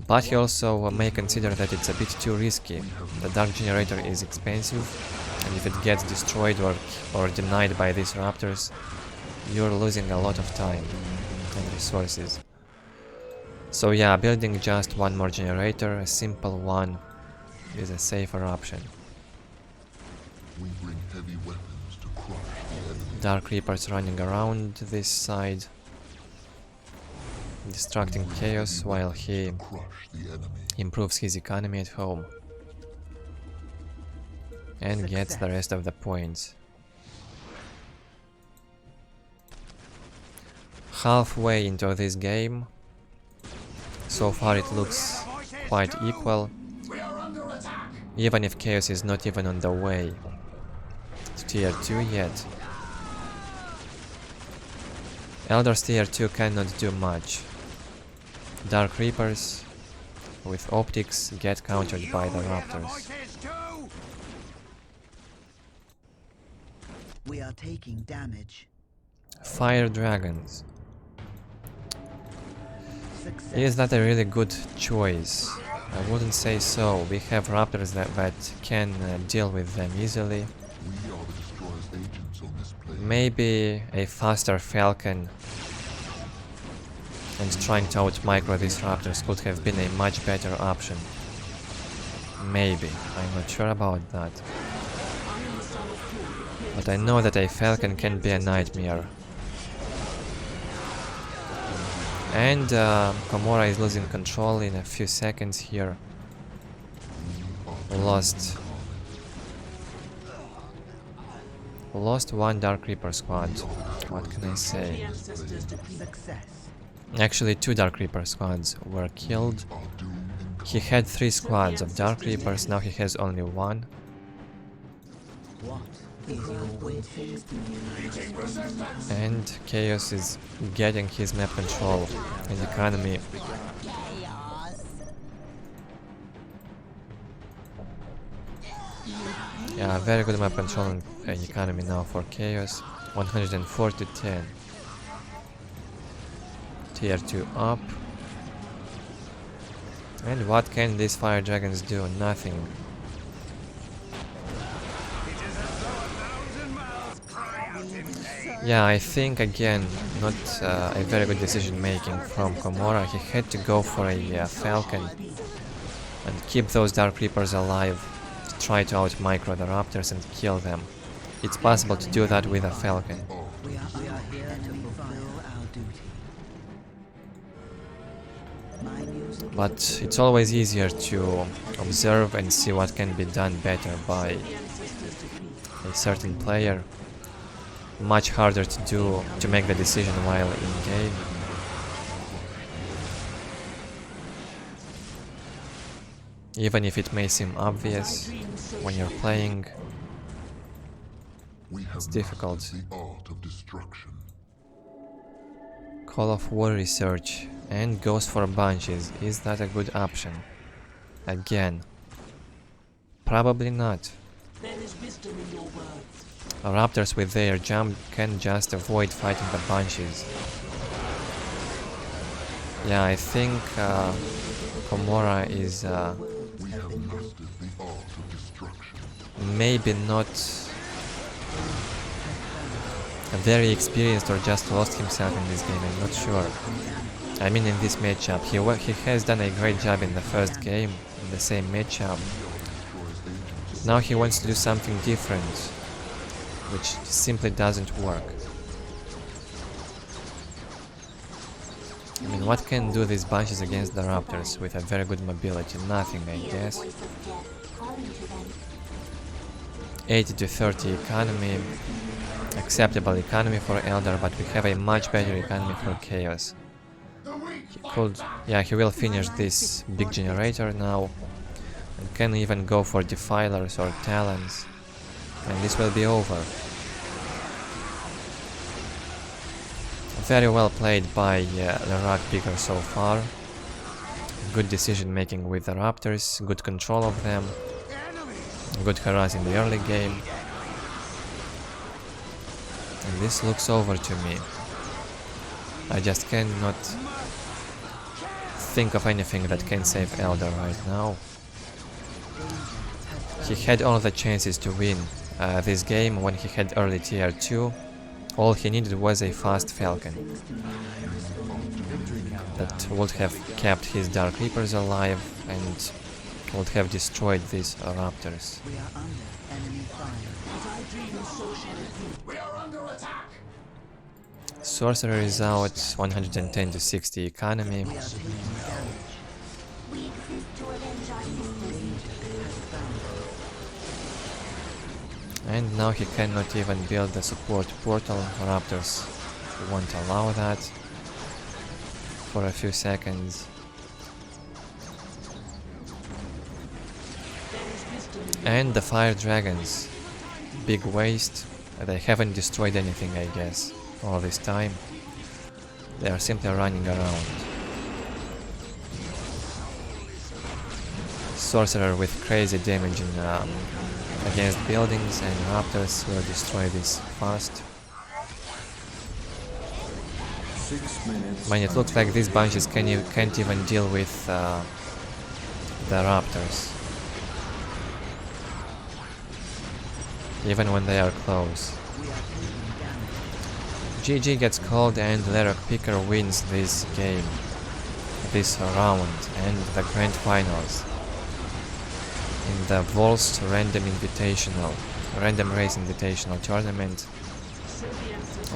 But he also may consider that it's a bit too risky. The dark generator is expensive, and if it gets destroyed or denied by these raptors, you're losing a lot of time and resources. So yeah, building just one more generator, a simple one, is a safer option. We bring heavy weapons to crush the enemy. Dark Reapers running around this side, distracting Chaos while he Crush the enemy. improves his economy at home and gets the rest of the points. Halfway into this game, so far it looks quite equal, even if Chaos is not even on the way to tier 2 yet. Eldar's tier 2 cannot do much. Dark Reapers with optics get countered by the Raptors. We are taking damage. Fire Dragons. Success. Is that a really good choice? I wouldn't say so. We have Raptors that can deal with them easily. We are the Destroyer's agents on this plane. Maybe a faster Falcon and trying to out-micro these Raptors could have been a much better option. Maybe. I'm not sure about that. But I know that a Falcon can be a nightmare. And KoMMoRaGH is losing control in a few seconds here. Lost one Dark Reaper squad. What can I say? Success. Actually, 2 Dark Reaper squads were killed. He had 3 squads of Dark Reapers, now he has only 1. What is your wish? And Chaos is getting his map control and economy. Yeah, very good map control and economy now for Chaos. 104 to 10. Tier 2 up. And what can these fire dragons do? Nothing. Yeah, I think again not a very good decision making from KoMMoRaGH. He had to go for a Falcon and keep those Dark Reapers alive to try to out-micro the Raptors and kill them. It's possible to do that with a Falcon. We are here to fulfill our duty. My music. But it's always easier to observe and see what can be done better by a certain player much harder to make the decision while in game. Even if it may seem obvious when you're playing, it's difficult. The art of destruction. Call of War research and goes for bunches. Is that a good option? Again, probably not. Raptors with their jump can just avoid fighting the bunches. Yeah, I think KoMMoRaGH is We have mastered the art of destruction. maybe not very experienced or just lost himself in this game, I'm not sure. I mean in this matchup, he has done a great job in the first game, in the same matchup. Now he wants to do something different, which simply doesn't work. I mean, what can do these bunches against the Raptors with a very good mobility? Nothing, I guess. 80 to 30 economy, acceptable economy for Eldar, but we have a much better economy for Chaos. He could, yeah, he will finish this big generator now, and can even go for Defilers or Talons, and this will be over. Very well played by LeRagpicker so far. Good decision making with the Raptors, good control of them, good harass in the early game. And this looks over to me. I just cannot think of anything that can save Eldar right now. He had all the chances to win this game when he had early tier 2. All he needed was a fast Falcon that would have kept his Dark Reapers alive and would have destroyed these Raptors. Sorcerer is out, 110 to 60 economy. And now he cannot even build the support portal. Raptors won't allow that for a few seconds. And the fire dragons. Big waste. They haven't destroyed anything, I guess, all this time. They are simply running around. Sorcerer with crazy damage in against buildings, and Raptors will destroy this fast. Man, it looks like these bunches can't even deal with the Raptors, even when they are close. GG gets called and LeRagpicker wins this game, this round, and the grand finals in the Vaul's random race invitational tournament.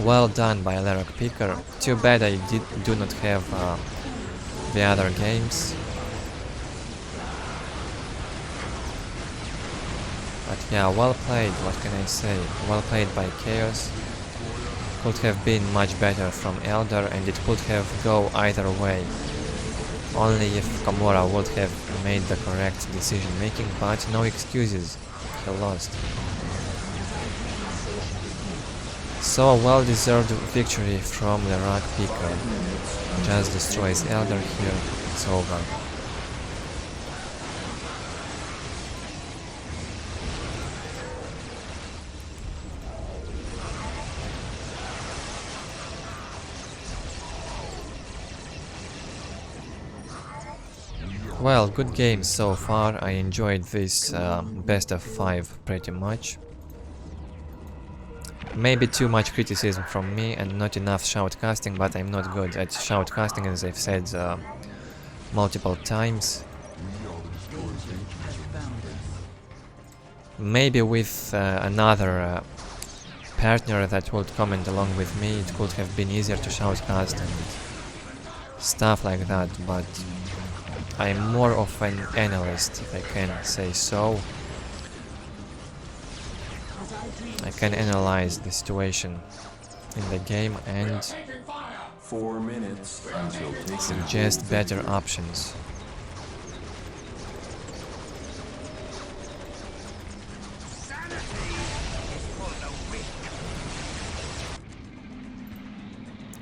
Well done by LeRagpicker. Too bad I do not have the other games. But yeah, well played, what can I say? Well played by Chaos. Could have been much better from Eldar, and it could have go either way. Only if KoMMoRaGH would have made the correct decision making, but no excuses, he lost. So a well-deserved victory from LeRagpicker. Just destroys Eldar here, it's over. Well, good game so far. I enjoyed this best of 5 pretty much. Maybe too much criticism from me and not enough shoutcasting, but I'm not good at shoutcasting, as I've said multiple times. Maybe with another partner that would comment along with me, it could have been easier to shoutcast and stuff like that, but I'm more of an analyst, if I can say so. I can analyze the situation in the game and 4 minutes until takeoff. suggest better options.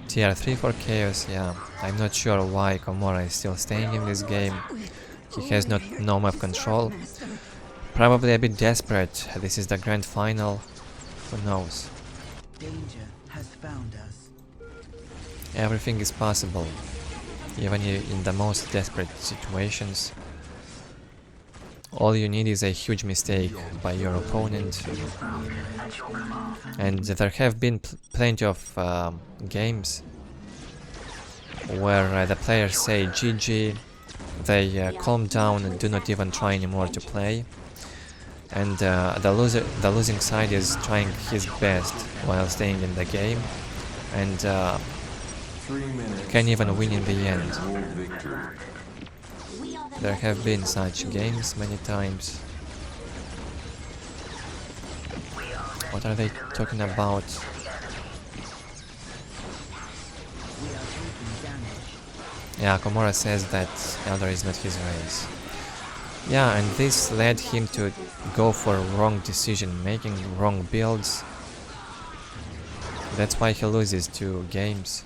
Tier 3 for Chaos, yeah. I'm not sure why KoMMoRaGH is still staying in this game. He has no map control. Probably a bit desperate. This is the grand final. Who knows? Danger has found us. Everything is possible. Even in the most desperate situations. All you need is a huge mistake by your opponent. And there have been plenty of games where the players say GG, they calm down and do not even try anymore to play. And the losing side is trying his best while staying in the game and 3 minutes. can even win in the end. Full victory. There have been such games many times. What are they talking about? We are taking damage. Yeah, KoMMoRaGH says that Eldar is not his race. Yeah, and this led him to go for wrong decision making, wrong builds. That's why he loses 2 games.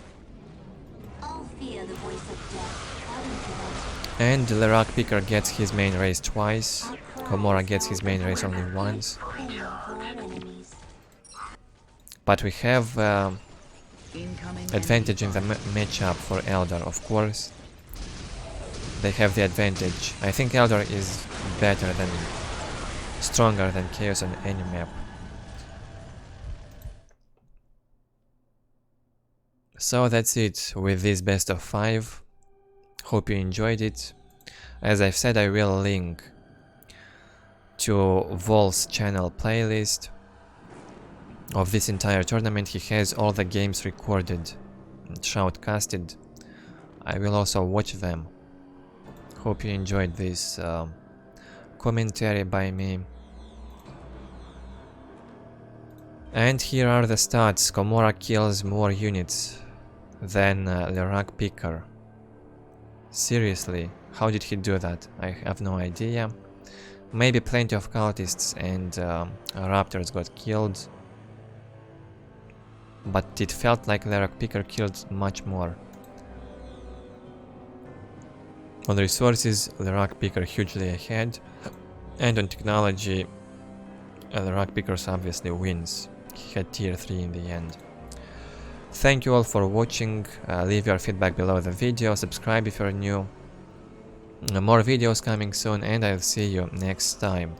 And LeRagpicker gets his main race twice. KoMMoRaGH gets his main race only once. But we have Incoming advantage in the matchup for Eldar, of course. They have the advantage. I think Eldar is better than, stronger than Chaos on any map. So that's it with this best of 5. Hope you enjoyed it. As I've said, I will link to Vaul's channel playlist of this entire tournament. He has all the games recorded and shoutcasted. I will also watch them. Hope you enjoyed this commentary by me. And here are the stats. KoMMoRaGH kills more units than LeRagpicker. Seriously, how did he do that? I have no idea. Maybe plenty of cultists and raptors got killed. But it felt like LeRagpicker killed much more. On resources, LeRagpicker hugely ahead. And on technology, LeRagpicker obviously wins. He had tier 3 in the end. Thank you all for watching. Leave your feedback below the video, subscribe if you're new. More videos coming soon, and I'll see you next time.